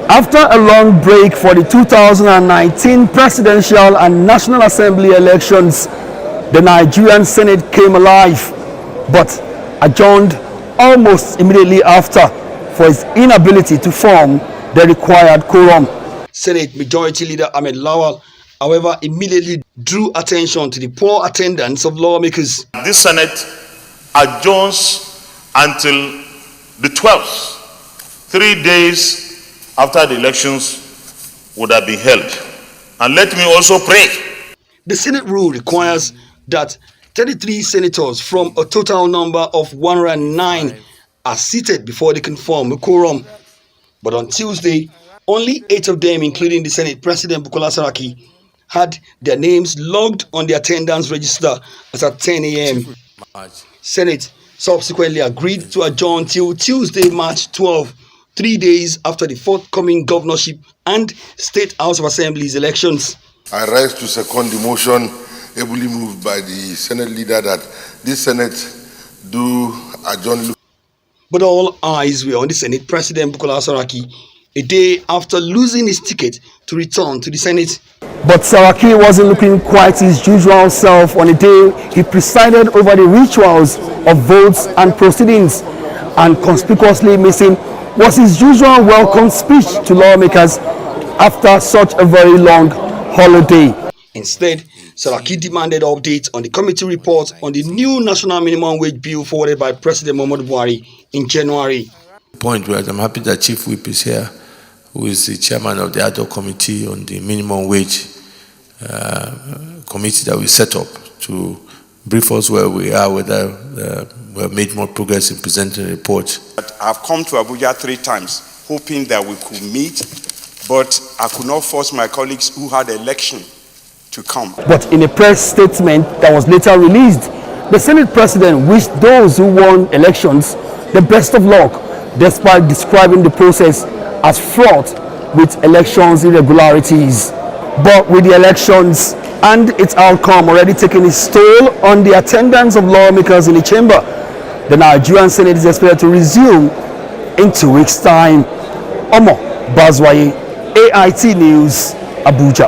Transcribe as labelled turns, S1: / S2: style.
S1: After a long break for the 2019 presidential and National Assembly elections, the Nigerian Senate came alive, but adjourned almost immediately after for its inability to form the required quorum. Senate Majority Leader Ahmed Lawal, however, immediately drew attention to the poor attendance of lawmakers.
S2: This Senate adjourns until the 12th, 3 days after the elections would have been held. And let me also pray.
S1: The Senate rule requires that 33 senators from a total number of 109 are seated before they can form a quorum. But on Tuesday, only 8 of them, including the Senate President Bukola Saraki, had their names logged on the attendance register as at 10 a.m. Senate subsequently agreed to adjourn till Tuesday, March 12, 3 days after the forthcoming governorship and State House of Assembly's elections.
S3: I rise to second the motion ably moved by the Senate leader that this Senate do adjourn.
S1: But all eyes were on the Senate President Bukola Saraki a day after losing his ticket to return to the Senate. But Saraki wasn't looking quite his usual self on a day he presided over the rituals of votes and proceedings, and conspicuously missing was his usual welcome speech to lawmakers after such a very long holiday. Instead, Saraki demanded updates on the committee report on the new national minimum wage bill forwarded by President Muhammadu Buhari in January.
S4: Point where I'm happy that Chief Whip is here, who is the chairman of the ad hoc committee on the minimum wage committee that we set up to brief us where we are, whether we have made more progress in presenting a report.
S5: I've come to Abuja 3 times hoping that we could meet, but I could not force my colleagues who had election to come.
S1: But in a press statement that was later released, the Senate President wished those who won elections the best of luck, despite describing the process as fraught with elections irregularities. But with the elections and its outcome already taking its toll on the attendance of lawmakers in the chamber, the Nigerian Senate is expected to resume in 2 weeks' time. Omorbaz, AIT News, Abuja.